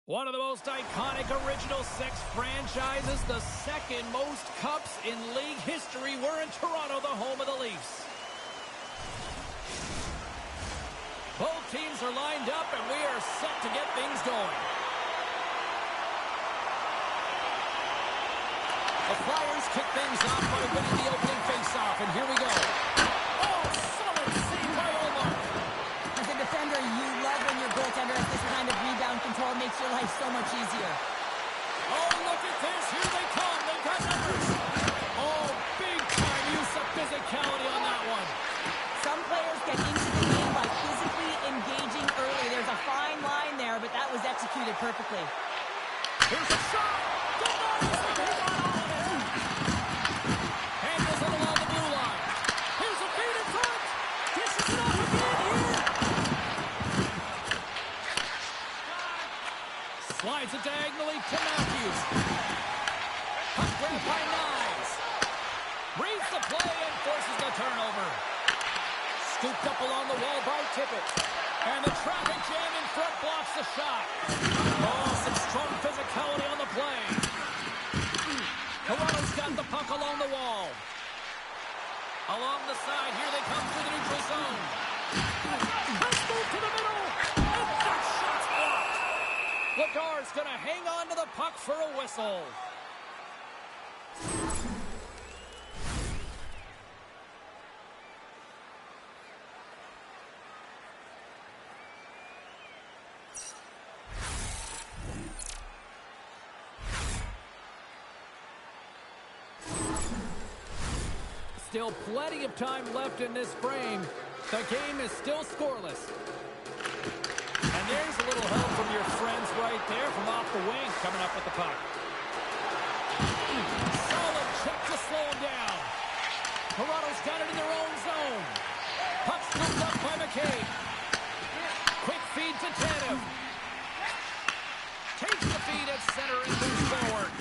One of the most iconic Original Six franchises, the second most cups in league history. We're in Toronto, the home of the Leafs. Both teams are lined up, and we are set to get things going. The Flyers kick things off by winning the opening faceoff, and here we go. Oh, solid save by Omar. As a defender, you love when your goaltender has this kind of rebound control. It makes your life so much easier. Oh, look at this. Here they come. They've got numbers. Oh, big-time use of physicality on that one. Some players get into the game by physically engaging early. There's a fine line there, but that was executed perfectly. Here's a shot. Handles it along the blue line. Here's a feed in front. Dishes it off again here. Slides it diagonally to Matthews. Puck grab by Knies. Reads the play and forces the turnover. Scooped up along the wall by Tippett. And the traffic jam in front blocks the shot. Oh, some strong physicality on the play. Toronto's got the puck along the wall. Along the side, here they come through the neutral zone. Let's move to the middle. And that shot's blocked. Lagar's going to hang on to the puck for a whistle. Still plenty of time left in this frame. The game is still scoreless. And there's a little help from your friends right there from off the wing coming up with the puck. Solid check to slow him down. Toronto's got it in their own zone. Puck scooped up by McCabe. Quick feed to Tanev. Takes the feed at center and moves forward.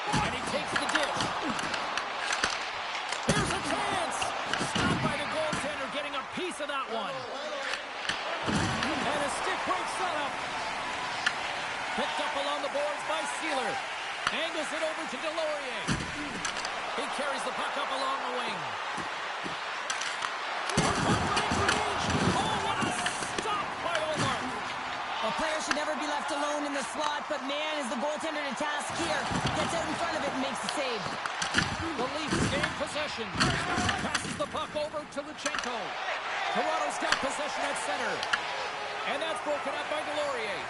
And he takes the dish. Here's a chance. Stopped by the goaltender, getting a piece of that one. And a stick break setup. Picked up along the boards by Sealer. Angles it over to Delorier. He carries the puck up along the wing. Oh, what a stop by Omar. A player should never be left alone in the slot, but man, is the goaltender to task here. Gets out in front of it and makes the save. The Leafs gain possession. Passes the puck over to Luchenko. Toronto's got possession at center. And that's broken up by Delorier.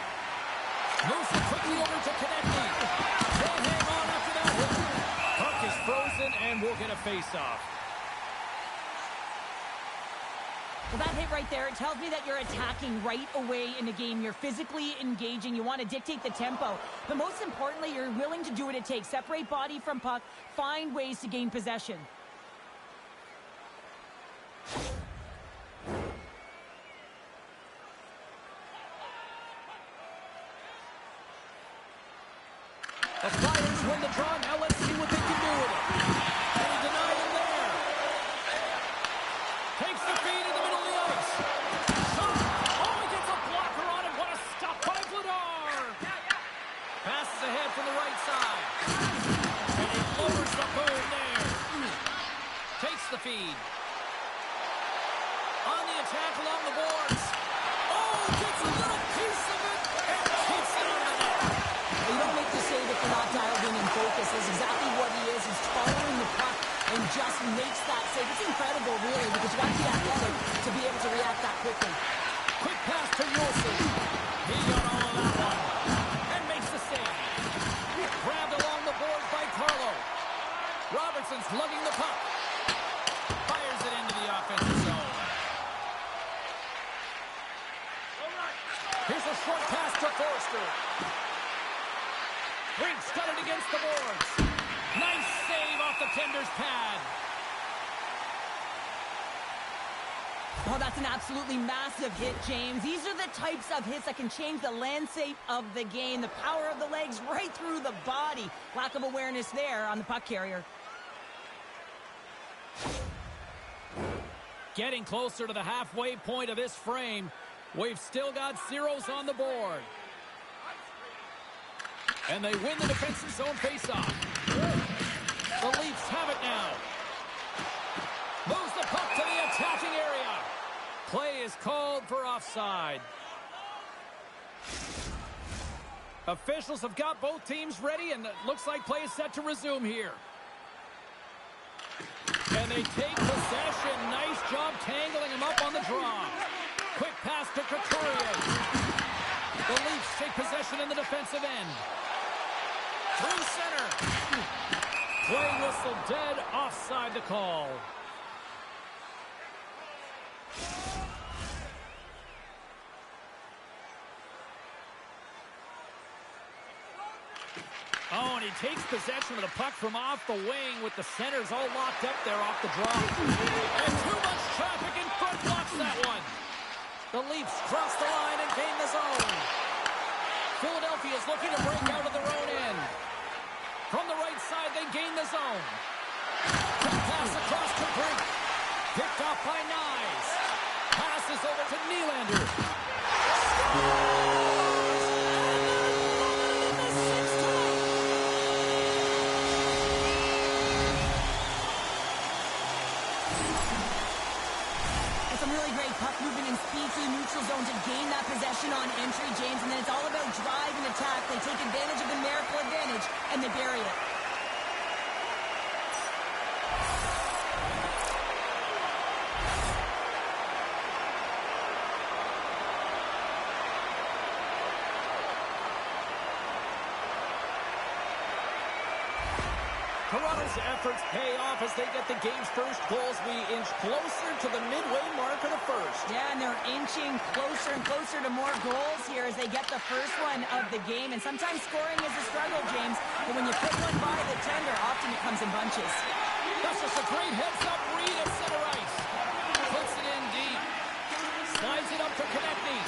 Moves it quickly over to Konecny. They hang on after that hit. Puck is frozen and we'll get a face-off. Well, that hit right there, it tells me that you're attacking right away in the game. You're physically engaging. You want to dictate the tempo. But most importantly, you're willing to do what it takes. Separate body from puck. Find ways to gain possession. The Flyers win the draw. Now let's see what they can do with it. And he denied him there. Takes the feed in the middle of the ice. Shot. Oh, he gets a blocker on it. What a stop by Vladar. Passes ahead from the right side. And he lowers the boom there. Takes the feed. On the attack along the boards. Oh, gets a little piece of it and keeps it out of the net. You don't make the save if you're not dialed in and focused. That's exactly what he is. He's following the puck and just makes that save. It's incredible, really, because you got to be athletic to be able to react that quickly. Quick pass to Yossi. He got all of that one. And makes the save. Grabbed along the boards by Carlo. Robertson's lugging the puck. Fires it into the offensive zone. Here's a short pass to Forster. Brink's got it against the boards. Nice save off the tender's pad. Oh, that's an absolutely massive hit, James. These are the types of hits that can change the landscape of the game. The power of the legs right through the body. Lack of awareness there on the puck carrier. Getting closer to the halfway point of this frame. We've still got zeros on the board. And they win the defensive zone faceoff. The Leafs have it now. Moves the puck to the attacking area. Play is called for offside. Officials have got both teams ready, and it looks like play is set to resume here. And they take possession. Nice job tangling him up on the draw. Quick pass to Couturier. The Leafs take possession in the defensive end. Through center. Play whistle dead. Offside the call. Oh, and he takes possession of the puck from off the wing with the centers all locked up there off the draw. And too much traffic in front blocks that one. The Leafs cross the line and gain the zone. Philadelphia is looking to break out of their own end. From the right side, they gain the zone. Quick pass across to Brink. Picked off by Nyes. Passes over to Nylander. Puck movement and speed to the neutral zone to gain that possession on entry, James, and then it's all about drive and attack. They take advantage of the numerical advantage, and they bury it. Toronto's efforts pay off as they get the game's first goals. We inch closer to the midway mark of the first. Yeah, and they're inching closer and closer to more goals here as they get the first one of the game. And sometimes scoring is a struggle, James. But when you put one by the tender, often it comes in bunches. That's just a great heads-up read at center ice. Puts it in deep. Slides it up to Konechny.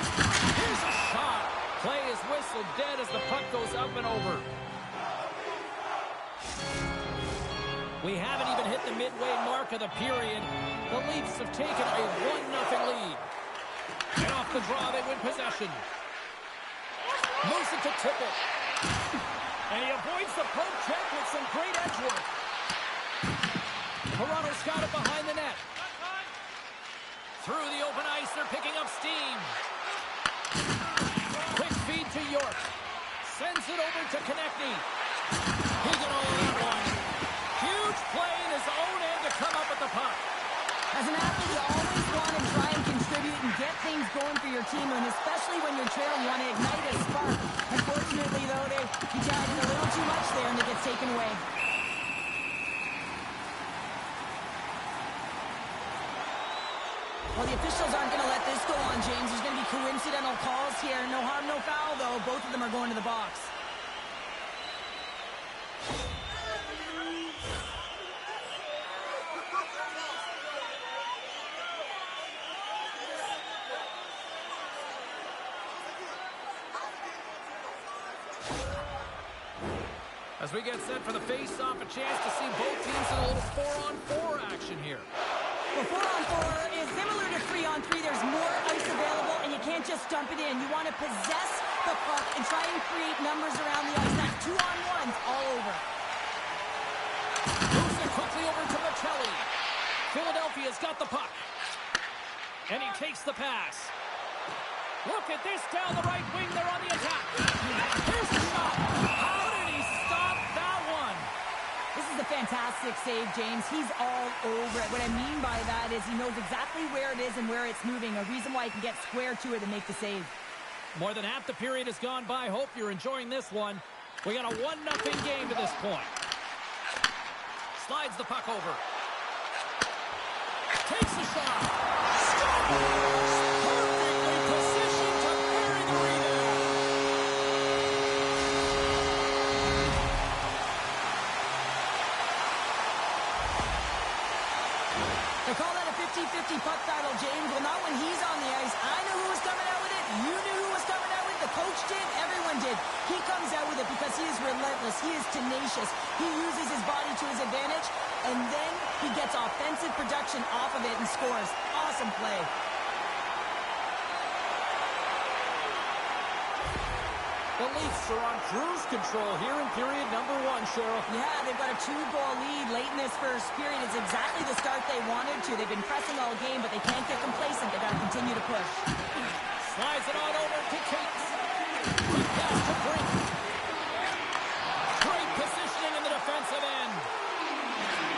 Here's a shot. Play is whistled dead as the puck goes up and over. We haven't even hit the midway mark of the period. The Leafs have taken a 1-0 lead. And off the draw, they win possession. Moves it to Tippett. And he avoids the poke check with some great edge work. Toronto's got it behind the net. Through the open ice, they're picking up steam. Quick feed to York. Sends it over to Konechny. He can all that one. Huge play in his own end to come up with the puck. As an athlete, you always want to try and contribute and get things going for your team, and especially when you're trailing, you want to ignite a spark. Unfortunately, though, he tried a little too much there, and it gets taken away. Well, the officials aren't going to let this go on, James. There's going to be coincidental calls here. No harm, no foul, though. Both of them are going to the box. As we get set for the face-off, a chance to see both teams in a little 4-on-4 action here. Well, 4-on-4 is similar to 3-on-3. There's more ice available, and you can't just dump it in. You want to possess the puck and try and create numbers around the ice. That's 2-on-1s all over. Moves it quickly over to Michelli. Philadelphia's got the puck. And he takes the pass. Look at this down the right wing. They're on the attack. Here's the shot. How did he stop that one? This is a fantastic save, James. He's all over it. What I mean by that is he knows exactly where it is and where it's moving. A reason why he can get square to it and make the save. More than half the period has gone by. Hope you're enjoying this one. We got a 1-0 game to this point. Slides the puck over. Takes the shot. Perfectly positioned to bury the rebound. They call that a 50-50 puck battle, James. Well, not when he's on the ice. I knew who was coming out with it. You knew who was coming out with it. The coach did. Everyone did. He comes out with it because he is relentless. He is tenacious. He uses his body to his advantage, and then he gets offensive production off of it and scores. Awesome play. The Leafs are on cruise control here in period number 1, Cheryl. Yeah, they've got a 2-goal lead late in this first period. It's exactly the start they wanted to. They've been pressing all game, but they can't get complacent. They've got to continue to push. Slides it on over to Cates. Quick pass to Brink. Great positioning in the defensive end.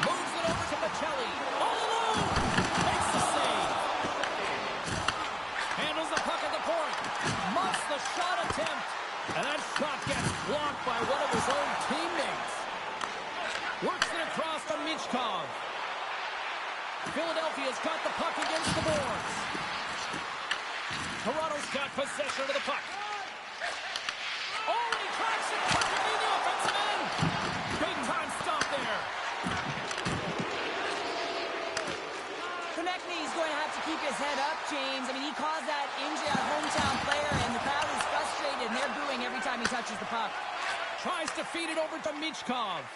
Moves it over to Michelli. All alone. Makes the save. Handles the puck at the point. Muffs the shot attempt. And that shot gets blocked by one of his own teammates. Works it across to Michkov. Philadelphia's got the puck against the boards. Toronto's got possession of the puck. Oh, he cracks it perfectly in the offensive end. Big time stop there. Konechny's going to have to keep his head up, James. I mean, he caused that injury on hometown player, and the crowd is frustrated, and they're booing every time he touches the puck. Tries to feed it over to Michkov.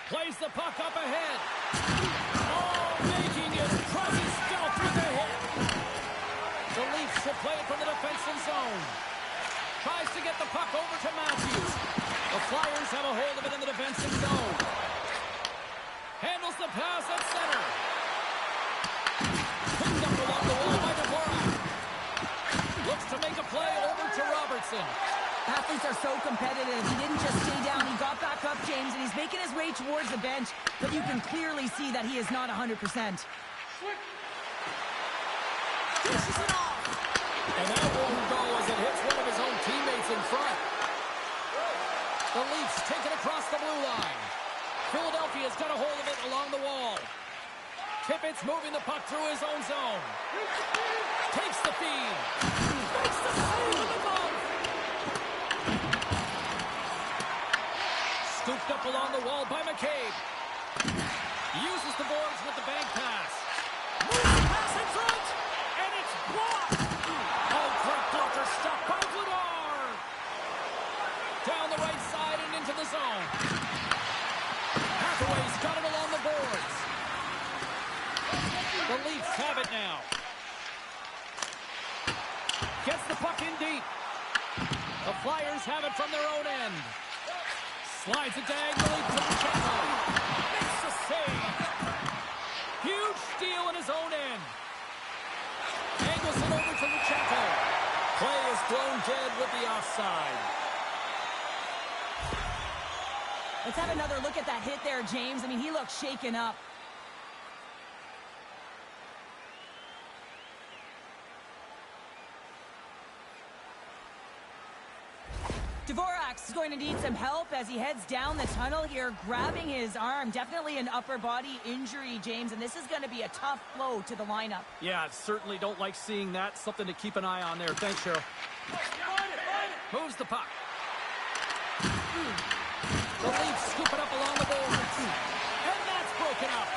Plays the puck up ahead. Oh, making it. Crosby's fell through the hit. The Leafs will play it from the defensive zone. Tries to get the puck over to Matthews. The Flyers have a hold of it in the defensive zone. Handles the pass at center. Picked up along the wall by Dvorak. Looks to make a play over to Robertson. Athletes are so competitive. He didn't just stay down. He got back up, James, and he's making his way towards the bench, but you can clearly see that he is not 100%. Dishes it off. And that won't go as it hits one of his own teammates in front. The Leafs take it across the blue line. Philadelphia's got a hold of it along the wall. Tippett's moving the puck through his own zone. Takes the feed. Makes the save with the glove. Scooped up along the wall by McCabe. Uses the boards with the bank pass. Moves the pass in front. And it's blocked. Oh, great blocker stop by Vladar. Down the right side and into the zone. Hathaway's got it along the boards. The Leafs have it now. Gets the puck in deep. The Flyers have it from their own end. Slides it diagonally to Luchenko. Makes the save. Huge steal in his own end. Angles it over to Luchenko. Play is blown dead with the offside. Let's have another look at that hit there, James. I mean, he looks shaken up. Dvorak is going to need some help as he heads down the tunnel here, grabbing his arm. Definitely an upper body injury, James, and this is going to be a tough blow to the lineup. Yeah, certainly don't like seeing that. Something to keep an eye on there. Thanks, Cheryl. Moves the puck. The Leafs scoop it up along the boards. And that's broken up.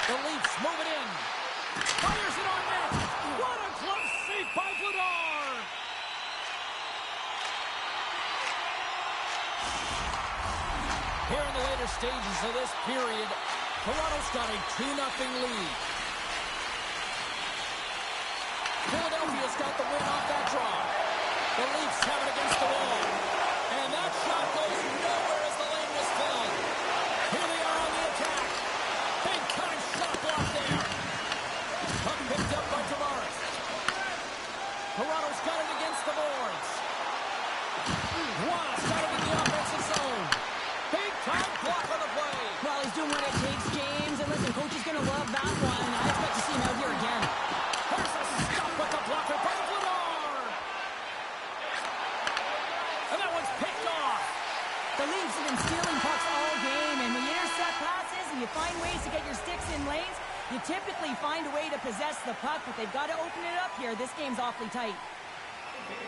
The Leafs move it in. Fires it on net. What a close save by Vladar. Here in the later stages of this period, Toronto's got a 2-0 lead. Philadelphia's got the win off that draw. The Leafs have it against the wall. And that shot goes nowhere as the lane was filled. Here they are on the attack. Big time shot block there. Puck picked up by Tavares. Toronto's got it against the boards. Wallace got it in the offensive zone. Big time block on the play. Well, he's doing what it takes, James. And listen, coach is going to love that one. I expect to see him out here again. There's a stop with the blocker by Vladar. And that one's picked off. The Leafs have been stealing pucks all game, and when you path passes and you find ways to get your sticks in lanes, you typically find a way to possess the puck, but they've got to open it up here. This game's awfully tight.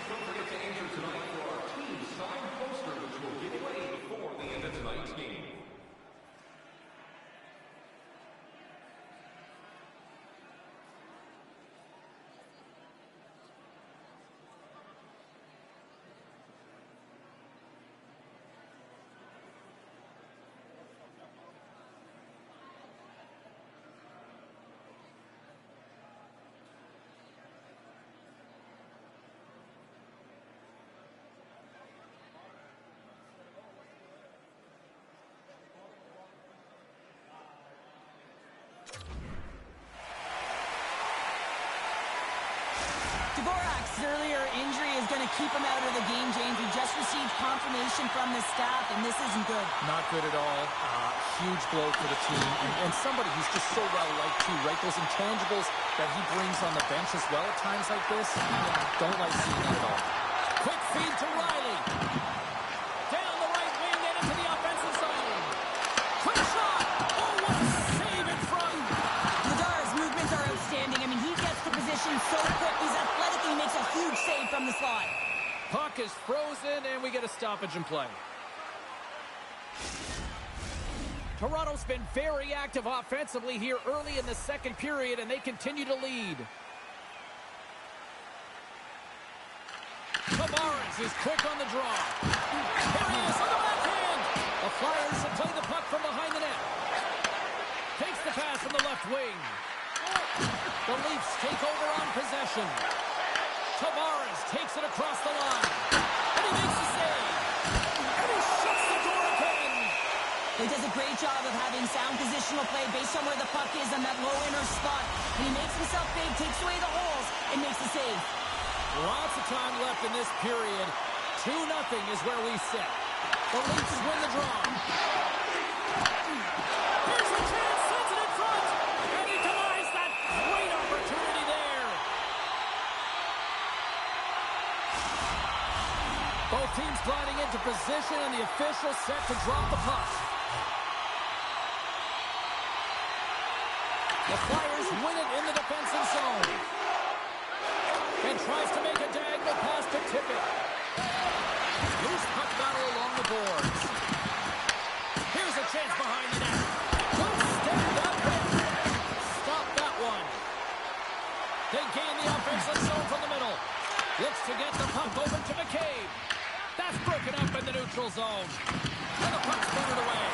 Don't forget to enter tonight for our team signed poster, which will give away before the end of tonight's game. Dvorak's earlier injury is going to keep him out of the game, James. We just received confirmation from the staff, and this isn't good. Not good at all. Huge blow for the team. And somebody who's just so well-liked, too, right? Those intangibles that he brings on the bench as well at times like this, don't like seeing that at all. Quick feed to Riley. Down the right wing and into the offensive zone. Quick shot. Oh, what a save in front. Ladar's movements are outstanding. I mean, he gets the position so quick. He's athletic and he makes a huge save from the slot. Puck is frozen, and we get a stoppage in play. Toronto's been very active offensively here early in the second period, and they continue to lead. Tavares is quick on the draw. There he is on the backhand. The Flyers have played the puck from behind the net. Takes the pass from the left wing. The Leafs take over on possession. Tavares takes it across the line. And he makes the save. And he shuts the door again. He does a great job of having sound positional play based on where the puck is on that low inner spot. And he makes himself big, takes away the holes, and makes the save. Lots of time left in this period. 2-0 is where we sit. The Leafs win the draw. Here's a chance, sends it in front. And he denies that great opportunity there. Both teams gliding into position, and the official set to drop the puck. The Flyers win it in the defensive zone. And tries to make a diagonal pass to Tippett. Loose puck battle along the boards. Here's a chance behind the net. Good stand up hit. Stop that one. They gain the offensive zone from the middle. Looks to get the puck over to McCabe. That's broken up in the neutral zone. And the puck's batted away.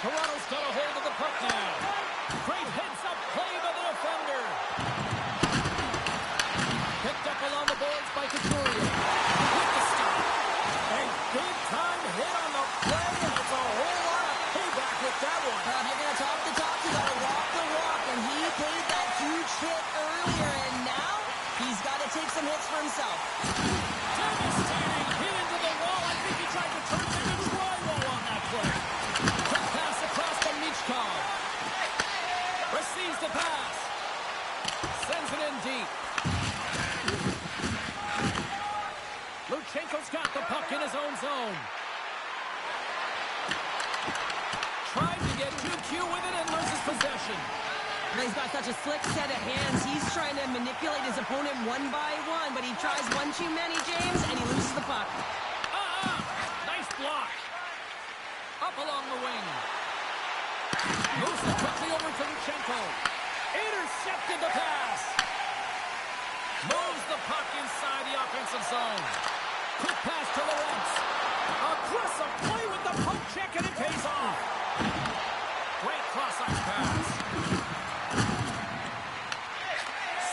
Toronto's got a hold of the puck now. Great heads-up play by the defender. Picked up along the boards by Couturier. With the stop. A big-time hit on the play, and it's a whole lot of payback with that one. If you're going to talk the talk, you got to walk the walk, and he paid that huge hit earlier, and now he's got to take some hits for himself. Devastating hit into the wall. I think he tried to turn it into drywall on that play. Quick pass across to Michkov. Receives the pass. Sends it in deep. Luchenko's got the puck in his own zone. Tried to get 2Q with it and loses possession. Well, he's got such a slick set of hands. He's trying to manipulate his opponent one by one, but he tries one too many, James, and he loses the puck. Nice block. Up along the wing. Moves it quickly over to Luchenko. Intercepted the pass. Moves the puck inside the offensive zone. Quick pass to Lawrence. Aggressive play with the poke check, and it pays off. Great cross-ice pass.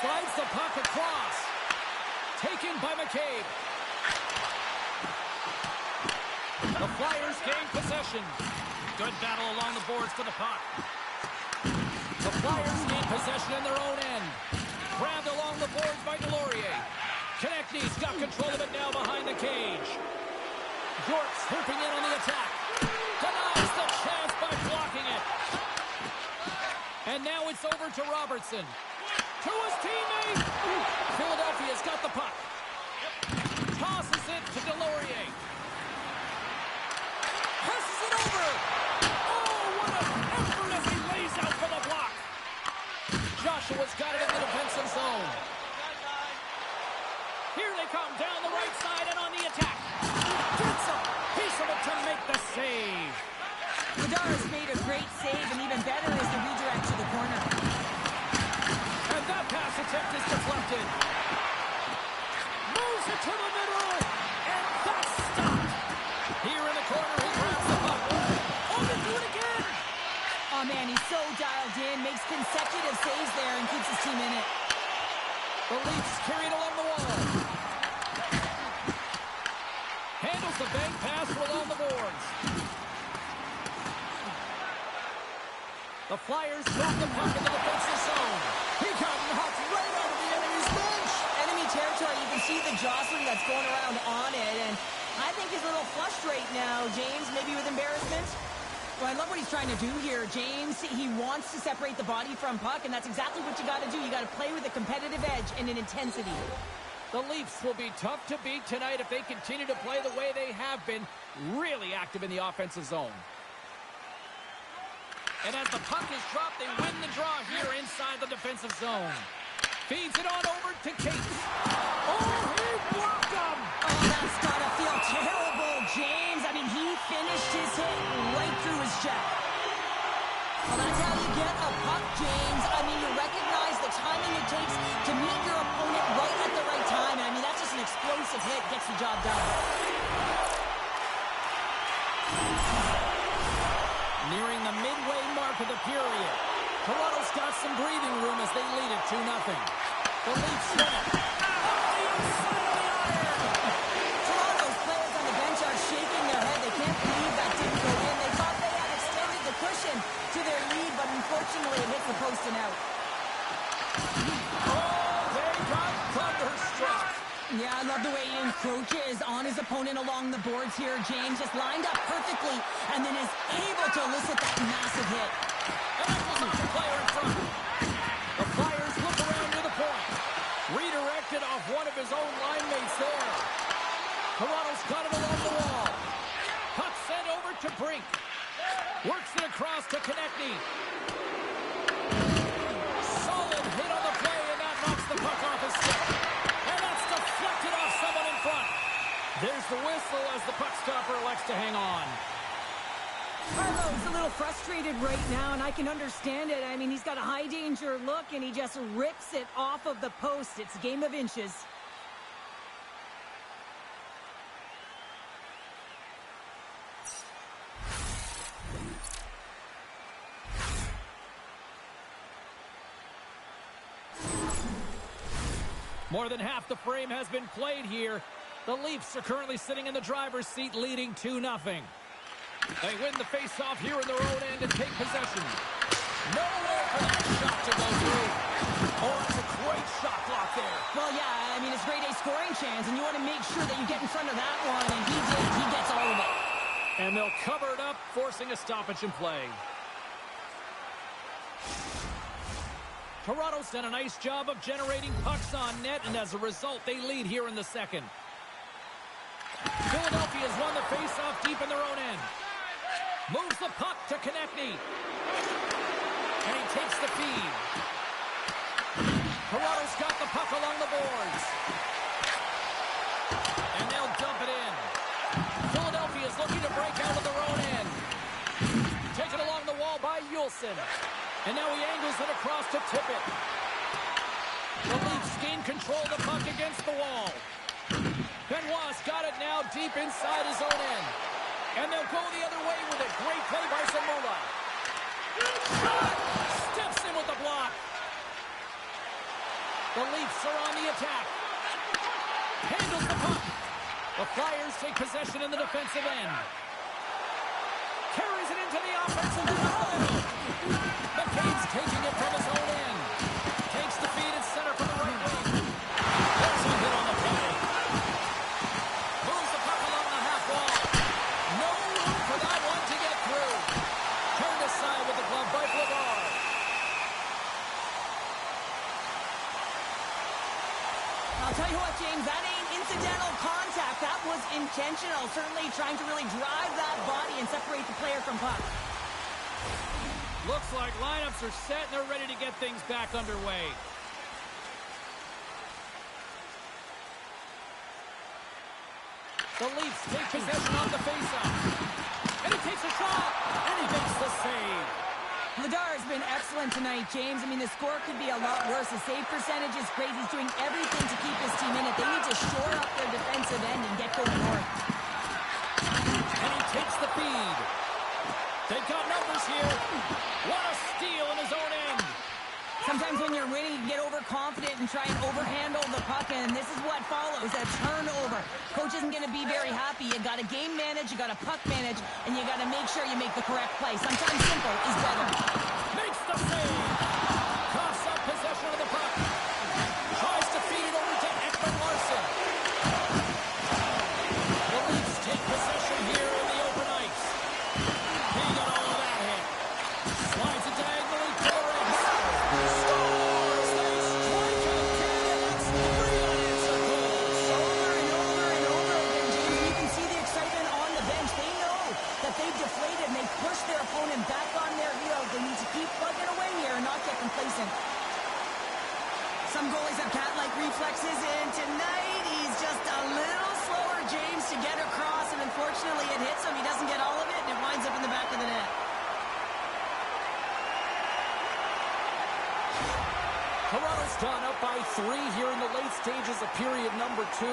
Slides the puck across. Taken by McCabe. The Flyers gain possession. Good battle along the boards for the puck. The Flyers gain possession in their own end. Grabbed along the boards by Delorier. Konechny's got control of it now behind the cage. York swooping in on the attack. Denies the chance by blocking it. And now it's over to Robertson. To his teammate. Philadelphia's got the puck. Tosses it to Delorier. Passes it over. Oh, come down the right side and on the attack. Gets a piece of it to make the save. Bedard's made a great save, and even better is the redirect to the corner. And that pass attempt is deflected. Moves it to the middle, and that's stopped. Here in the corner, he grabs the puck. Oh, they do it again. Oh, man, he's so dialed in, makes consecutive saves there, and keeps his team in it. The Leafs carried along the wall. Handles the bank pass along the boards. The Flyers drop the puck in the defensive zone. He got knocked right out of the enemy's bench. Enemy territory, you can see the jostling that's going around on it, and I think he's a little flushed right now, James, maybe with embarrassment. Well, I love what he's trying to do here, James. He wants to separate the body from puck, and that's exactly what you got to do. You got to play with a competitive edge and an intensity. The Leafs will be tough to beat tonight if they continue to play the way they have been, really active in the offensive zone. And as the puck is dropped, they win the draw here inside the defensive zone. Feeds it on over to Cates. Oh, he blocked him! Oh, that's got to feel terrible, James. I mean, he finished his hit right through his check. Well, that's how you get a puck, James. I mean, you recognize the timing it takes to meet your opponent right at the right time. And I mean, that's just an explosive hit. Gets the job done. Nearing the midway mark of the period. Toronto's got some breathing room as they lead it 2-0. The Leafs win it. Toronto's players on the bench are shaking their head. They can't believe that didn't go in. They thought they had extended the cushion to their lead, but unfortunately it hit the post and out. Oh, they got thunderstruck. Yeah, I love the way he encroaches on his opponent along the boards here. James just lined up perfectly and then is able to elicit that massive hit. And that goes off the player in front. The Flyers look around near the point. Redirected off one of his own line mates there. Toronto's got it along the wall. Puck sent over to Brink. Works it across to Konechny. Solid hit on the play, and that knocks the puck off his stick. And that's deflected off someone in front. There's the whistle as the puck stopper elects to hang on. Carlo's a little frustrated right now, and I can understand it. I mean, he's got a high danger look, and he just rips it off of the post. It's a game of inches. More than half the frame has been played here. The Leafs are currently sitting in the driver's seat, leading 2-0. They win the face-off here in their own end and take possession. Nowhere for that shot to go through. Oh, that's a great shot block there. Well, yeah, I mean, it's grade A scoring chance, and you want to make sure that you get in front of that one, and he did. He gets all of it. And they'll cover it up, forcing a stoppage in play. Toronto's done a nice job of generating pucks on net, and as a result, they lead here in the second. Philadelphia's won the face-off deep in their own end. Moves the puck to Konechny. And he takes the feed. Toronto's got the puck along the boards. And they'll dump it in. Philadelphia's looking to break out of their own end. Taken along the wall by Yulson. And now he angles it across to Tippett. The Leafs gain control of the puck against the wall. Benoit's got it now deep inside his own end. And they'll go the other way with it. Great play by Zamula. Steps in with the block. The Leafs are on the attack. Handles the puck. The Flyers take possession in the defensive end. Carries it into the offensive end. McCabe's taking it from his own end. Takes the feed and center from the right wing. There's a hit on the play. Moves the puck along the half wall. No room for that one to get through. Turned aside with the glove by Blavard. I'll tell you what, James, that ain't incidental contact. That was intentional. Certainly trying to really drive that body and separate the player from puck. Looks like lineups are set and they're ready to get things back underway. The Leafs take possession on the faceoff. And he takes a shot. And he makes the save. Vladar has been excellent tonight, James. I mean, the score could be a lot worse. The save percentage is great. He's doing everything to keep his team in it. They need to shore up their defensive end and get going north. And he takes the feed. They've got numbers here. What a steal in his own end. Sometimes when you're winning, you get overconfident and try and overhandle the puck, and this is what follows, a turnover. Coach isn't going to be very happy. You got to game manage, you got to puck manage, and you got to make sure you make the correct play. Sometimes simple is better. Makes the save. Coughs up possession of the puck. Tries to feed it over to Ekman Larsson. The Leafs take possession here in the open ice. He got all of that hit. Slides it diagonally to the ring. Scores! They strike again! It's 3 unanswered goals. Over and over and over again, James. You can see the excitement on the bench. They know that they've deflated and they've pushed their opponent back on their heels. They need to keep plugging away here and not get complacent. Some goalies have cat-like reflexes, and tonight he's just a little slower, James, to get across, and unfortunately it hits him. He doesn't get all of it, and it winds up in the back of the net. Toronto's gone up by 3 here in the late stages of period number 2.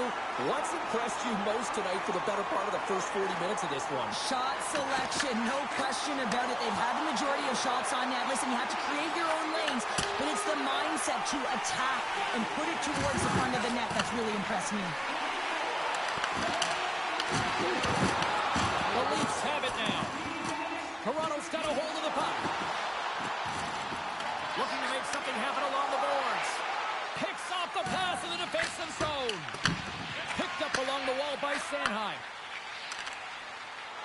What's impressed you most tonight for the better part of the first 40 minutes of this one? Shot selection, no question about it. They've had the majority of shots on net. Listen, you have to create your own lanes, but it's the mindset to attack and put it towards the front of the net that's really impressed me. The Leafs have it now. Toronto's got a hold of the puck. Looking to make something happen along the boards. Picks off the pass in the defensive zone. Picked up along the wall by Sanheim.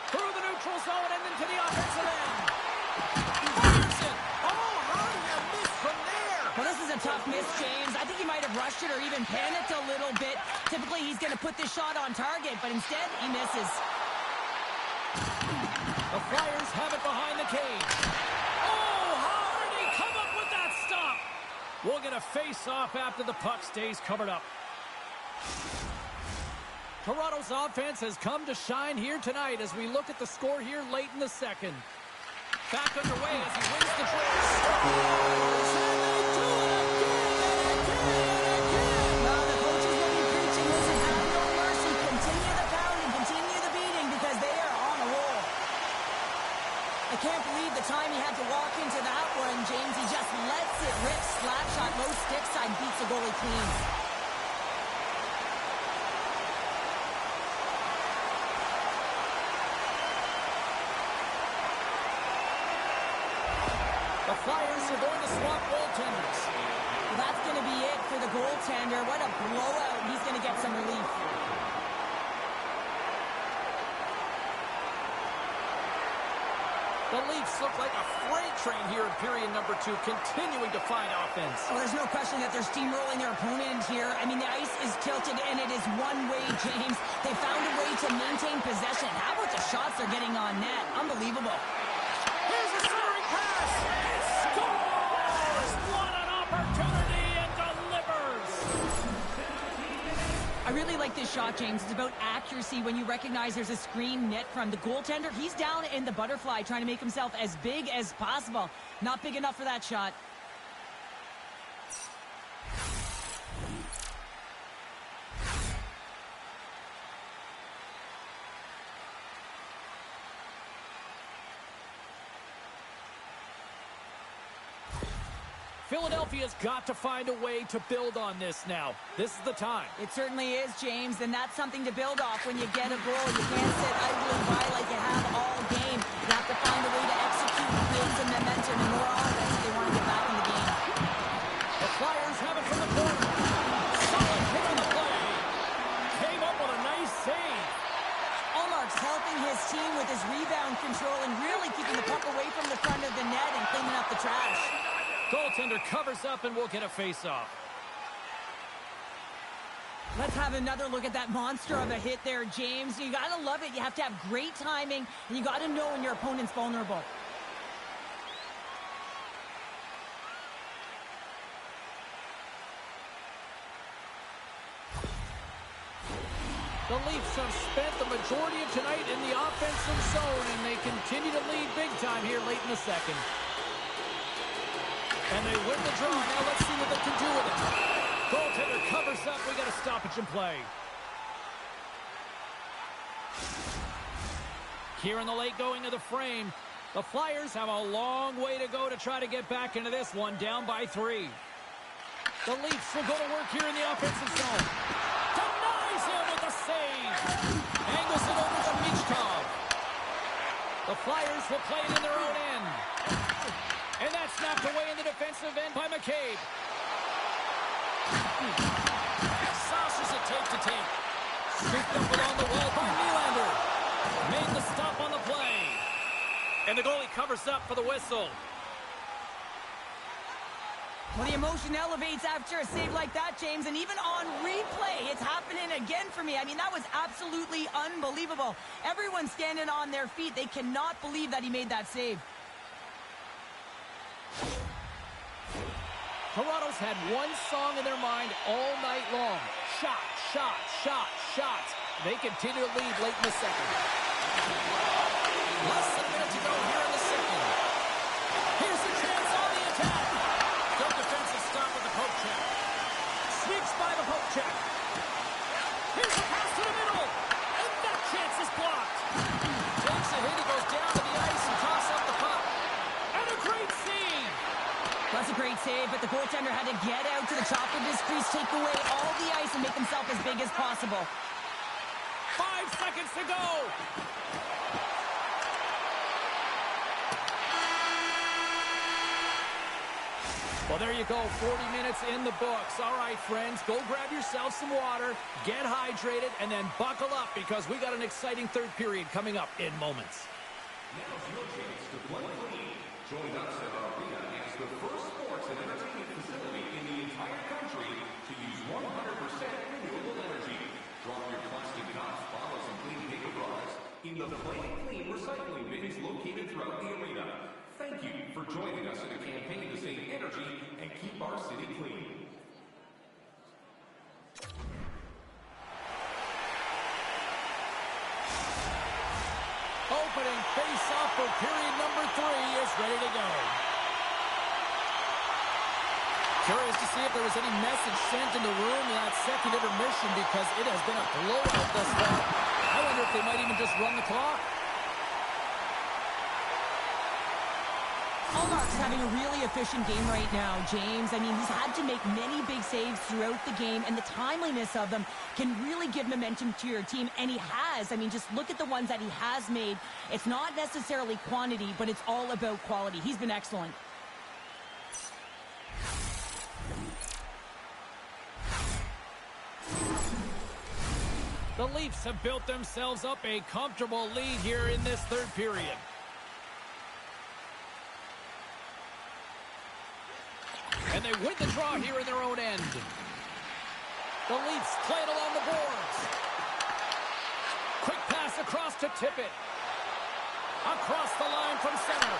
Through the neutral zone and into the offensive end. Fires it. Oh, how did you miss from there? Well, this is a tough miss, James. I think he might have rushed it or even panicked a little bit. Typically, he's going to put this shot on target, but instead, he misses. The Flyers have it behind the cage. Oh, how did he come up with that stop? We'll get a face-off after the puck stays covered up. Toronto's offense has come to shine here tonight as we look at the score here late in the second. Back underway as he wins the draw. Scores! And they do it again and again! Well, the coaches will be preaching, listen, have no mercy. Continue the pounding, continue the beating, because they are on a roll. I can't believe the time he had to walk into that one, James. He just lets it rip. Slap shot, low stick side, beats the goalie clean. The Flyers are going to swap goaltenders. Well, that's going to be it for the goaltender. What a blowout. He's going to get some relief. The Leafs look like a freight train here in period number 2, continuing to find offense. Oh, there's no question that they're steamrolling their opponent here. I mean, the ice is tilted, and it is one way, James. They found a way to maintain possession. How about the shots they're getting on net? Unbelievable. Here's a centering pass. It scores! What an opportunity and delivers! I really like this shot, James. It's about accuracy when you recognize there's a screen net from the goaltender. He's down in the butterfly trying to make himself as big as possible. Not big enough for that shot. Philadelphia's got to find a way to build on this now. This is the time. It certainly is, James, and that's something to build off when you get a goal. You can't sit idly by like you have all game. You have to find a way to execute, create some momentum, and more offense if they want to get back in the game. The Flyers have it from the corner. Solid hit on the play. Came up with a nice save. Ullmark's helping his team with his rebound control and really keeping the puck away from the front of the net and cleaning up the trash. Goaltender covers up and we'll get a face-off. Let's have another look at that monster of a hit there, James. You got to love it. You have to have great timing, and you got to know when your opponent's vulnerable. The Leafs have spent the majority of tonight in the offensive zone, and they continue to lead big time here late in the second. And they win the draw. Now let's see what they can do with it. Goaltender covers up. We got a stoppage in play. Here in the late going of the frame, the Flyers have a long way to go to try to get back into this one, down by 3. The Leafs will go to work here in the offensive zone. Denies him with a save. Angles it over to Michkov. The Flyers will play it in their own end. And that's knocked away in the defensive end by McCabe. Sauces it tape to tape. Scooped up along the wall by Nylander. Made the stop on the play. And the goalie covers up for the whistle. Well, the emotion elevates after a save like that, James, and even on replay, it's happening again for me. I mean, that was absolutely unbelievable. Everyone's standing on their feet. They cannot believe that he made that save. Toronto's had one song in their mind all night long. Shot, shot, shot, shot. They continue to lead late in the second. Less than a minute to go here in the second. Here's a chance on the attack. Good defensive stop with the poke check. Sweeps by the poke check. Here's a pass to the middle. And that chance is blocked. Takes a hit. He goes down to the ice and tosses up the puck. And a great save. That's a great save, but the goaltender had to get out to the top of his crease, take away all the ice, and make himself as big as possible. 5 seconds to go. Well, there you go. 40 minutes in the books. All right, friends, go grab yourself some water, get hydrated, and then buckle up because we got an exciting third period coming up in moments. Now's your chance to play clean. Join us at our arena as the first sports and entertainment facility in the entire country to use 100% renewable energy. Drop your plastic cups, bottles, and clean paper products in the Play Clean recycling bins located throughout the arena. Thank you for joining us in a campaign to save energy and keep our city clean. Opening face-off for period number 3 is ready to go. Curious to see if there was any message sent in the room in that second intermission because it has been a blowout thus far. I wonder if they might even just run the clock. Allmark's having a really efficient game right now, James. I mean, he's had to make many big saves throughout the game, and the timeliness of them can really give momentum to your team, and he has. I mean, just look at the ones that he has made. It's not necessarily quantity, but it's all about quality. He's been excellent. The Leafs have built themselves up a comfortable lead here in this third period. And they win the draw here in their own end. The Leafs play it along the boards. Quick pass across to Tippett. Across the line from center.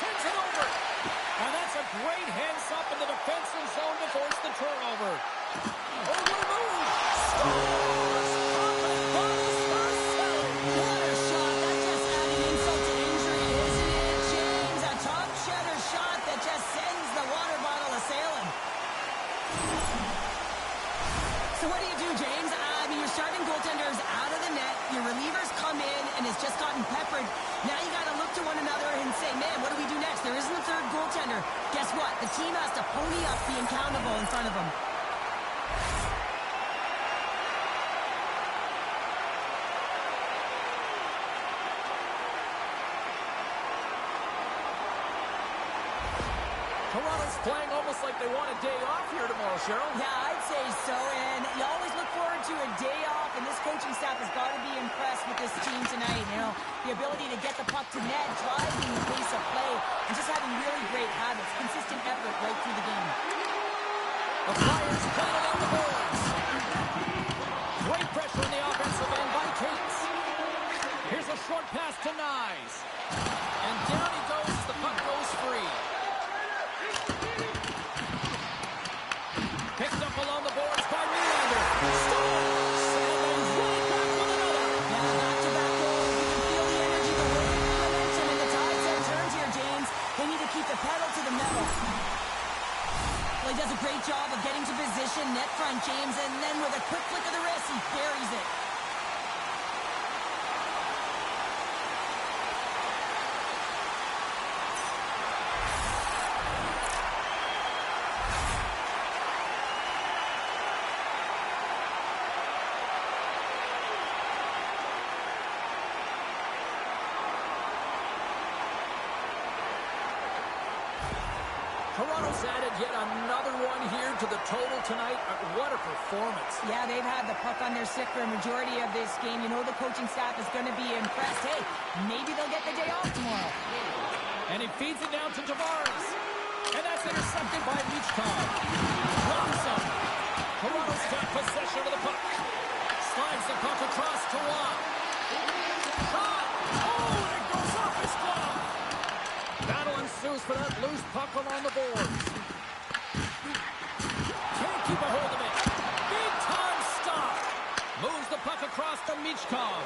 Sends it over. And that's a great hands-up in the defensive zone to force the turnover. Oh, what a move! Scores! What a shot. That's just adding insult to injury, isn't it, James? A top cheddar shot that just sends the water bottle a-sailing. So what do you do, James? I mean, your starting goaltender's out of the net. Your relievers come in and has just gotten peppered. Now you got to look to one another and say, man, what do we do next? There isn't a third goaltender. Guess what? The team has to pony up the accountable in front of them. Toronto's playing almost like they want a day off here tomorrow, Cheryl. Yeah, I'd say so, and you always look forward to a day off, and this coaching staff has got to be impressed with this team tonight. You know, the ability to get the puck to net, driving the pace of play, and just having really great habits, consistent effort right through the game. The Flyers play it along the boards. Great pressure on the offensive end by Cates. Here's a short pass to Nyes. And down he goes as the puck goes free. Picked up along the boards by Nylander. Scores! And they does a great job of getting to position, net front, James, and then with a quick flick of the wrist, he buries it. Toronto's added yet another one here to the total tonight. What a performance. Yeah, they've had the puck on their stick for a majority of this game. You know the coaching staff is going to be impressed. Hey, maybe they'll get the day off tomorrow. And he feeds it down to Tavares. And that's intercepted by Michkov. Robinson. Toronto's got possession of the puck. Slides the puck across to Watt. Shot! Oh, and it goes off his glove. Battle ensues for that loose puck along the boards. Can't keep a hold of it. Big time stop. Moves the puck across to Michkov.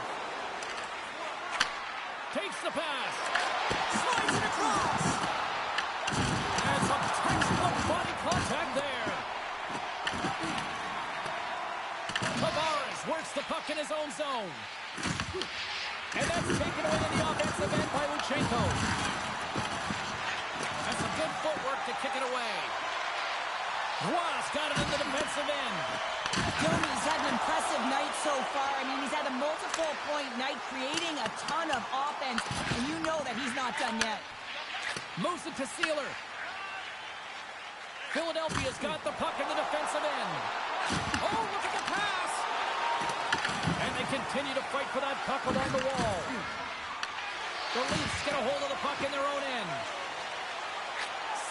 Takes the pass. Slides it across. And some textbook body contact there. Tavares works the puck in his own zone. And that's taken away in the offensive end by Luchenko. That's some good footwork to kick it away. Ross got it in the defensive end. Domi's had an impressive night so far. I mean, he's had a multiple-point night, creating a ton of offense, and you know that he's not done yet. Moves it to Sealer. Philadelphia's got the puck in the defensive end. Oh, look at the pass! And they continue to fight for that puck along the wall. The Leafs get a hold of the puck in their own end.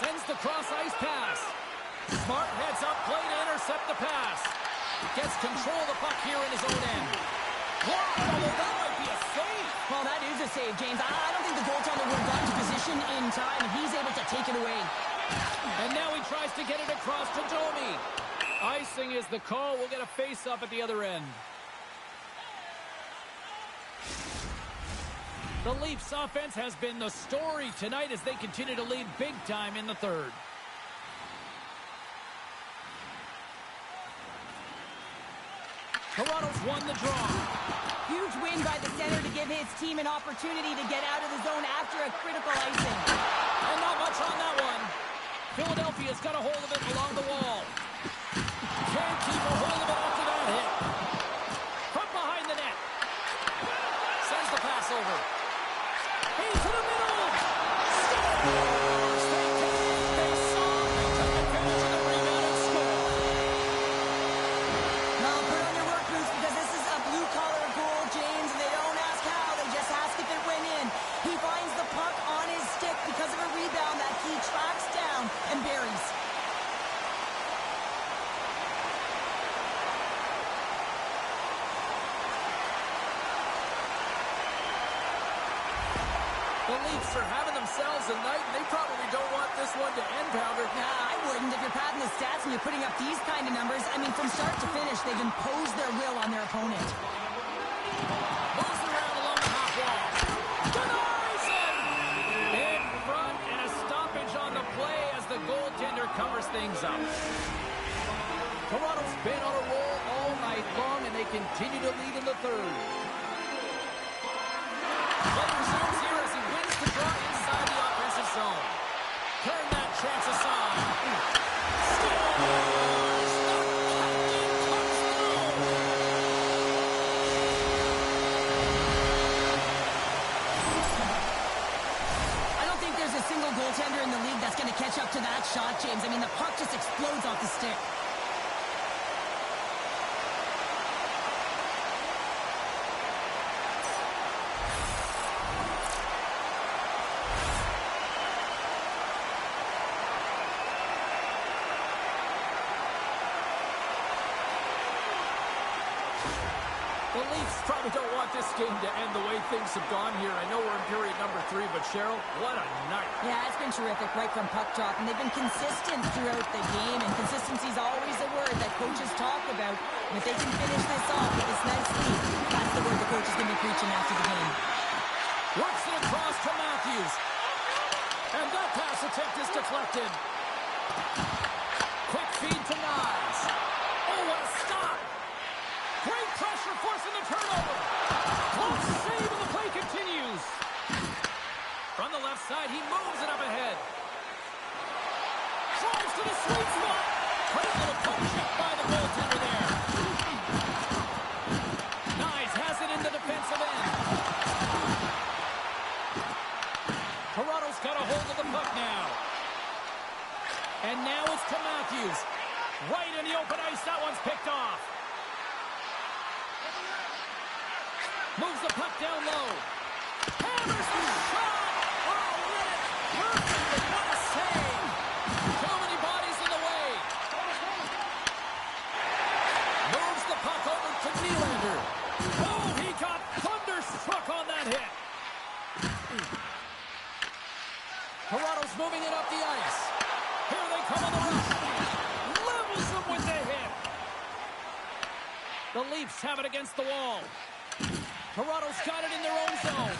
Sends the cross-ice pass. Smart heads up, play to intercept the pass. Gets control of the puck here in his own end. Blocked, although that might be a save. Well, that is a save, James. I don't think the goaltender would have gotten to position in time, and he's able to take it away. And now he tries to get it across to Domi. Icing is the call. We'll get a face-off at the other end. The Leafs offense has been the story tonight as they continue to lead big time in the third. Toronto's won the draw. Huge win by the center to give his team an opportunity to get out of the zone after a critical icing. And not much on that one. Philadelphia's got a hold of it along the wall. Can't keep a hold of it after that hit. From behind the net. Sends the pass over. Into the middle. Scores! They saw, they took advantage of the rebound and scored. Now put on your work boots because this is a blue-collar goal, James. They don't ask how, they just ask if it went in. He finds the puck on his stick because of a rebound that he tracks down and buries. The Leafs are having themselves a night, and they probably don't want this one to end, Pounder. Nah, I wouldn't. If you're padding the stats and you're putting up these kind of numbers, I mean, from start to finish, they've imposed their will on their opponent. Moves around along the half wall. Denies him! In front, and a stoppage on the play as the goaltender covers things up. Toronto's been on a roll all night long, and they continue to lead in the third. Play resumes here as he wins the draw inside the offensive zone. Turn that chance aside. Scores! The captain comes through! I don't think there's a single goaltender in the league that's going to catch up to that shot, James. I mean, the puck just explodes off the stick. The Leafs probably don't want this game to end the way things have gone here. I know we're in period number 3, but Cheryl, what a night. Yeah, it's been terrific right from puck drop, and they've been consistent throughout the game, and consistency is always a word that coaches talk about. And if they can finish this off with this nice lead, that's the word the coach is going to be preaching after the game. Works it across to Matthews. And that pass attempt is deflected. Quick to Nyes. Oh, what a stop! Great pressure forcing the turnover. Close save and the play continues. From the left side, he moves it up ahead. Drives to the sweet spot. Great little poke check by the goaltender there. Nyes has it in the defensive end. Toronto's got a hold of the puck now. And now it's to Matthews. Right in the open ice. That one's picked off. Moves the puck down low. Hammers the shot. Oh, read it perfectly. What a save. Too many bodies in the way. Moves the puck over to Nylander. Oh, he got thunderstruck on that hit. Toronto's moving it up the ice. Here they come on the rush. Levels them with the hit. The Leafs have it against the wall. Toronto's got it in their own zone.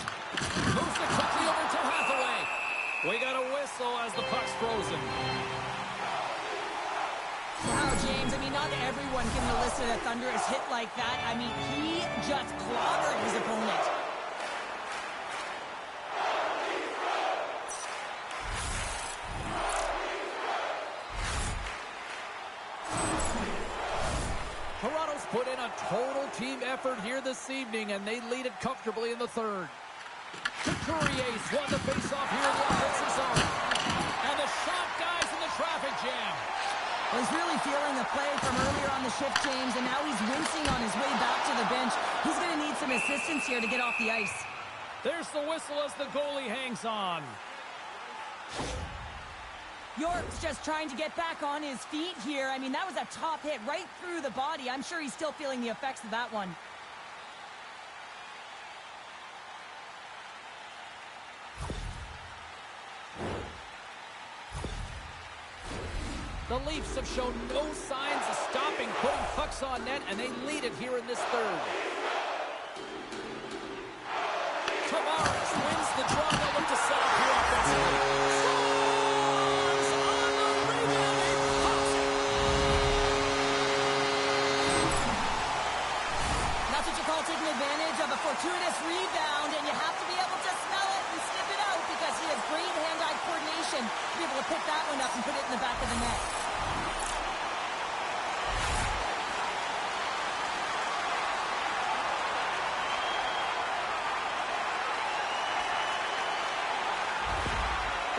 Moves it quickly over to Hathaway. We got a whistle as the puck's frozen. Wow, James, I mean, not everyone can elicit a thunderous hit like that. I mean, he just clobbered his opponent. Toronto's put in a total team effort here this evening, and they lead it comfortably in the third. Couturier's won the faceoff here in the offensive zone. And the shot guy's in the traffic jam. Well, he's really feeling the play from earlier on the shift, James, and now he's wincing on his way back to the bench. He's going to need some assistance here to get off the ice. There's the whistle as the goalie hangs on. York's just trying to get back on his feet here. I mean, that was a top hit right through the body. I'm sure he's still feeling the effects of that one. The Leafs have shown no signs of stopping putting pucks on net, and they lead it here in this third. Tavares wins the draw. They'll look to set up here offensively. Taking advantage of a fortuitous rebound, and you have to be able to smell it and sniff it out because he has great hand-eye coordination to be able to pick that one up and put it in the back of the net.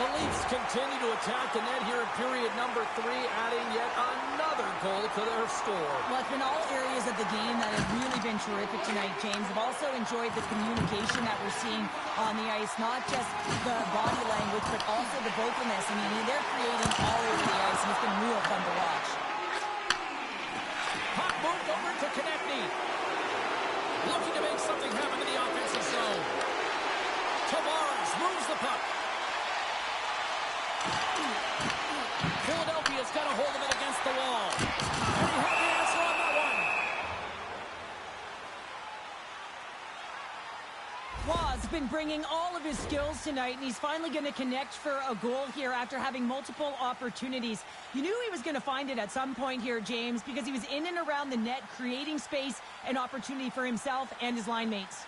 The Leafs continue to attack the net here in period number 3, adding yet another goal to their score. Well, it's been all areas of the game that have really been terrific tonight, James. I've also enjoyed the communication that we're seeing on the ice, not just the body language, but also the vocalness. I mean, they're creating all over the ice, and it's been real fun to watch. Puck moved over to Konechny. Looking to make something happen in the offensive zone. Tavares moves the puck. Philadelphia's got a hold of it against the wall. And he had the answer on that one. Waugh's been bringing all of his skills tonight, and he's finally going to connect for a goal here after having multiple opportunities. You knew he was going to find it at some point here, James, because he was in and around the net, creating space and opportunity for himself and his line mates.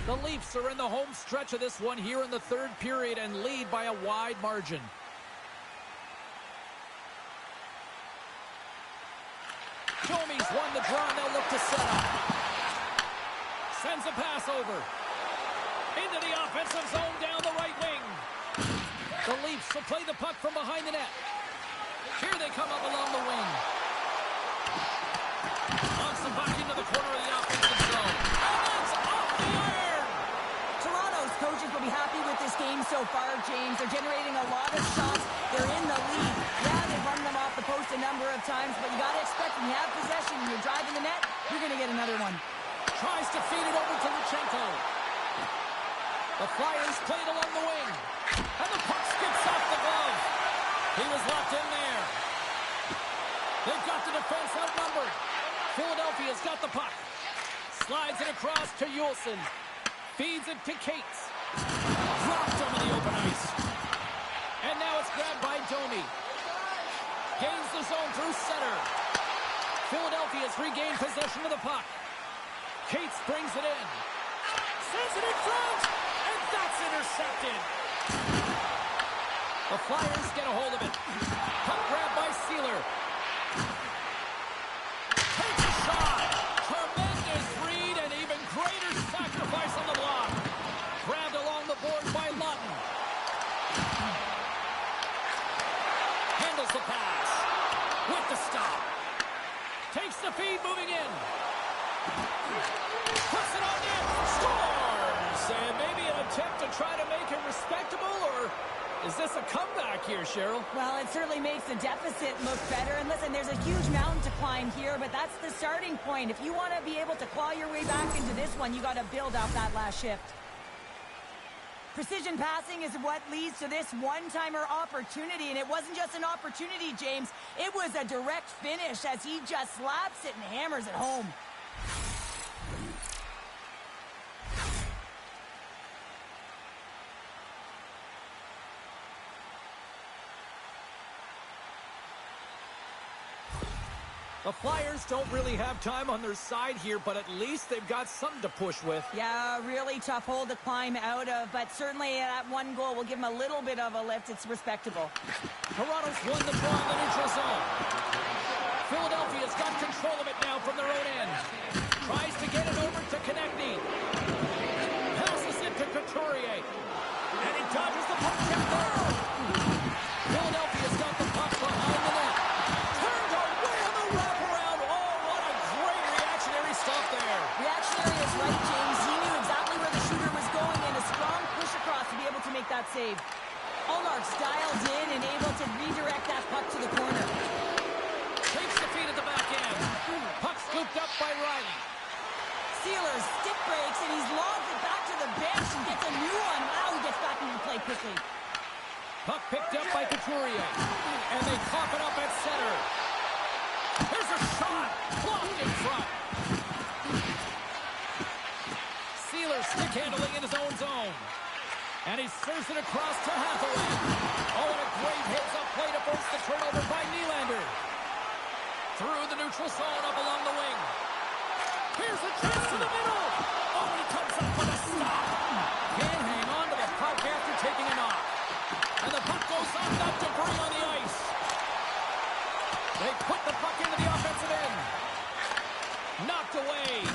The Leafs are in the home stretch of this one here in the third period and lead by a wide margin. Domi's won the draw, and they'll look to set up. Sends a pass over. Into the offensive zone down the right wing. The Leafs will play the puck from behind the net. Here they come up along the wing. Launch the puck into the corner of the offensive zone. And that's off the iron! Toronto's coaches will be happy with this game so far, James. They're generating a lot of shots. They're in the lead. Yeah, they've run them off the post a number of times, but you got to expect when you have possession and you're driving the net, you're going to get another one. Tries to feed it over to Luchenko. The Flyers played along the wing. And the puck skips off the glove. He was locked in there. They've got the defense outnumbered. Philadelphia's got the puck. Slides it across to Juulsen. Feeds it to Cates. Dropped over the open ice. And now Now it's grabbed by Domi. Gains the zone through center. Philadelphia's regained possession of the puck. Cates brings it in. Sends it in front. And that's intercepted. The Flyers get a hold of it. Puck grabbed by Sealer. Takes a shot. Tremendous read and even greater sacrifice on the block. Grabbed along the boards by Lawton. Handles the pass. With the stop. Takes the feed, moving in. Puts it on net. Scores! And maybe an attempt to try to make it respectable, or is this a comeback here, Cheryl? Well, it certainly makes the deficit look better. And listen, there's a huge mountain to climb here, but that's the starting point. If you want to be able to claw your way back into this one, you got to build up that last shift. Precision passing is what leads to this one-timer opportunity, and it wasn't just an opportunity, James. It was a direct finish as he just slaps it and hammers it home. The Flyers don't really have time on their side here, but at least they've got something to push with. Yeah, really tough hole to climb out of, but certainly that one goal will give them a little bit of a lift. It's respectable. Toronto's won the draw in the neutral zone. Philadelphia's got control of it now from their own end. Tries to get it over to Konechny. Passes it to Couturier. And he dodges the puck check there. Philadelphia's got the puck behind the net. Turned away on the wraparound. Oh, what a great reactionary stop there. Reactionary is right, James. He knew exactly where the shooter was going, and a strong push across to be able to make that save. Ullmark's dialed in and able to redirect that puck to the corner. Takes the feed at the back end. Puck scooped up by Riley. Sealer stick breaks, and he's lobbed it back to the bench and gets a new one. Wow, he gets back into play quickly. Puck picked up by Couturier. And they cough it up at center. Here's a shot. Blocked in front. Sealer stick handling in his own zone. And he serves it across to Hathaway. Oh, and a great hits-up play to force the turnover by Nylander. Through the neutral zone up along the wing. Here's a chance to the middle. Oh, and he comes up with a stop. Can't hang on to the puck after taking a knock. And the puck goes off that debris on the ice. They put the puck into the offensive end. Knocked away.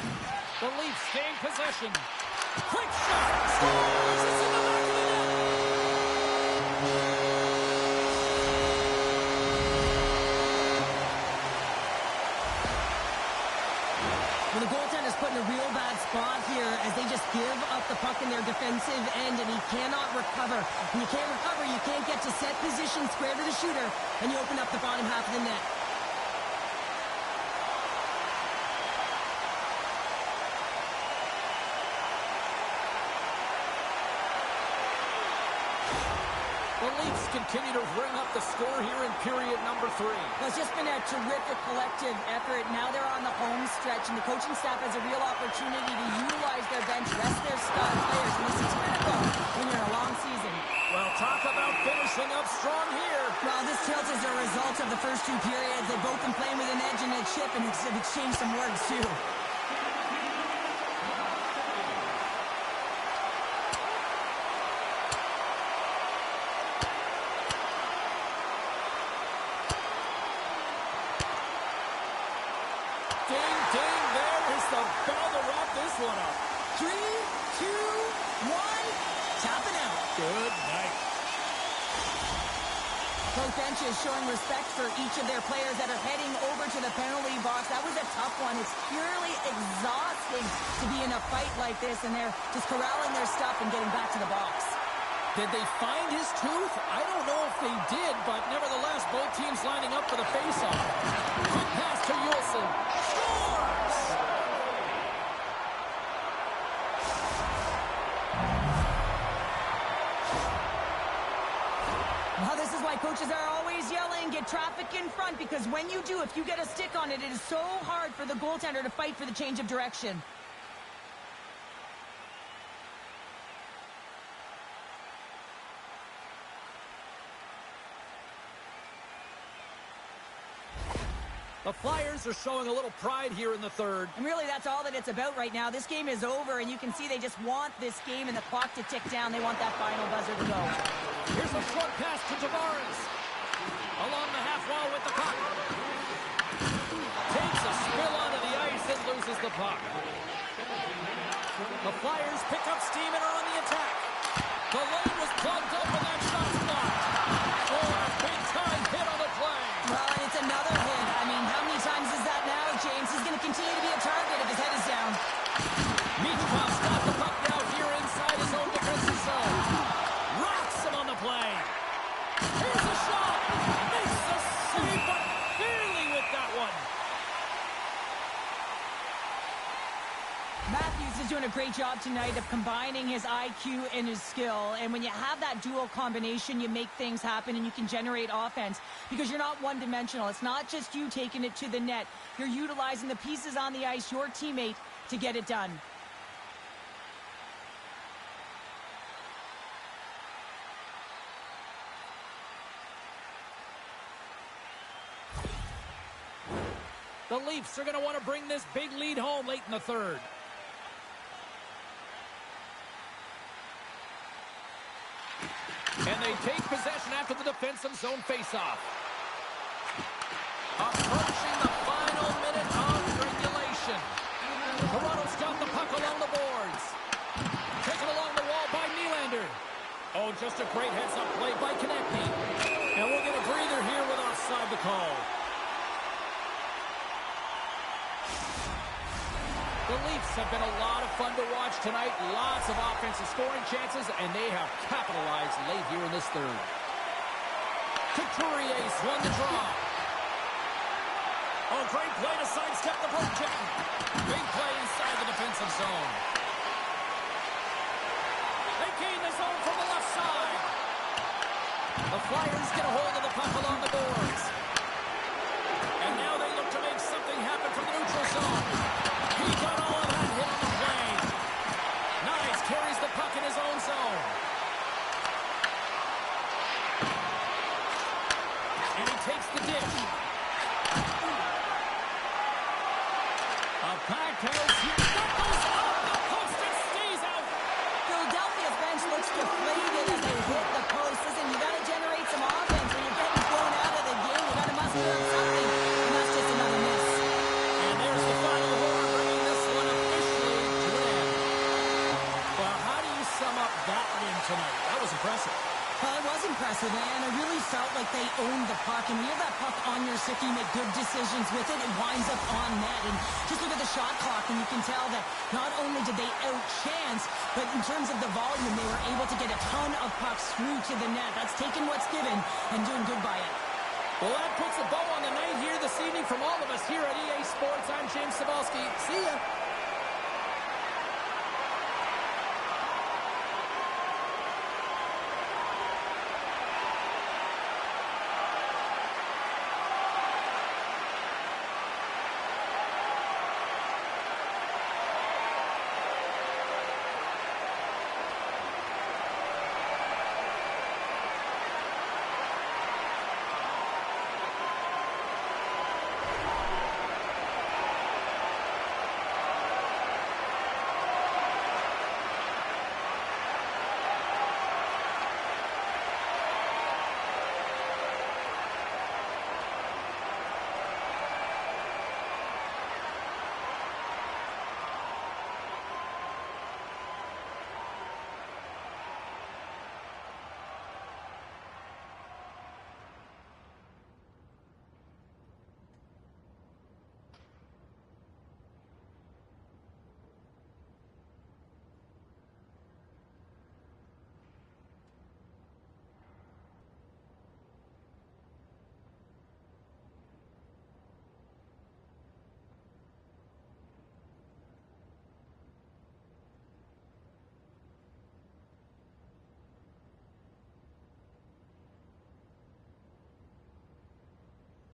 The Leafs gain possession. Quick shot. Scores! It's in the back of the net. Well, the goaltender's put in a real bad spot here as they just give up the puck in their defensive end, and he cannot recover. When you can't recover, you can't get to set position square to the shooter, and you open up the bottom half of the net. The Leafs continue to ring up the score here in period number 3. Well, it's just been a terrific collective effort. Now they're on the home stretch, and the coaching staff has a real opportunity to utilize their bench, rest their star players, and this is critical when you're in a long season. Well, talk about finishing up strong here. Well, this tilt is a result of the first two periods. They've both been playing with an edge and a chip, and have exchanged some words, too. Ding, ding, there is the bell to wrap this one up. 3, 2, 1, tap it out. Good night. Both benches showing respect for each of their players that are heading over to the penalty box. That was a tough one. It's purely exhausting to be in a fight like this, and they're just corralling their stuff and getting back to the box. Did they find his tooth? I don't know if they did, but nevertheless, both teams lining up for the face-off. Quick pass to Yulson. Scores! Well, this is why coaches are always yelling, get traffic in front, because when you do, if you get a stick on it, it is so hard for the goaltender to fight for the change of direction. The Flyers are showing a little pride here in the third. And really, that's all that it's about right now. This game is over, and you can see they just want this game and the clock to tick down. They want that final buzzer to go. Here's a short pass to Tavares. Along the half wall with the puck. Takes a spill onto the ice and loses the puck. The Flyers pick up steam and are on the attack. The lane was plugged up and that shot's blocked. Oh, a big-time hit on the play. Well, and it's another hit. I mean, how many times is that now, James? He's going to continue to be a target if his head is down. Michkov's got the puck now here inside his own defensive zone. Rocks him on the play. Here's a shot. Makes the save, but barely with that one. Matthews is doing a great job tonight of combining his IQ and his skill. And when you have that dual combination, you make things happen and you can generate offense because you're not one-dimensional. It's not just you taking it to the net. You're utilizing the pieces on the ice, your teammate, to get it done. The Leafs are going to want to bring this big lead home late in the third. And they take possession after the defensive zone faceoff. Approaching the final minute of regulation. Toronto's got the puck along the boards. Taken along the wall by Nylander. Oh, just a great heads-up play by Konechny. And we'll get a breather here with offside the call. The Leafs have been a lot of fun to watch tonight. Lots of offensive scoring chances, and they have capitalized late here in this third. Couturier's won the draw. Oh, great play to sidestep the poke check. Big play inside the defensive zone. They gain the zone from the left side. The Flyers get a hold of the puck along the boards. And now they look to make something happen from the neutral zone. He got all of that hit on the play. Nice, carries the puck in his own zone. And he takes the dish. A packed house here. That goes off the post and stays out. Philadelphia's bench looks deflated as they hit the post. Listen, you got to generate some offense. When you're getting thrown out of the game, you got to muster up something. And that's just another miss. And there's the final horn, bringing this one officially to an end. Well, how do you sum up that win tonight? That was impressive. Well, it was impressive, man. I really felt like they owned the puck. And when you have that puck on your stick, you make good decisions with it. It winds up on net. And just look at the shot clock, and you can tell that not only did they outchance, but in terms of the volume, they were able to get a ton of pucks through to the net. That's taking what's given and doing good by it. Well, that puts a bow on the night here this evening from all of us here at EA Sports. I'm James Cybulski. See ya.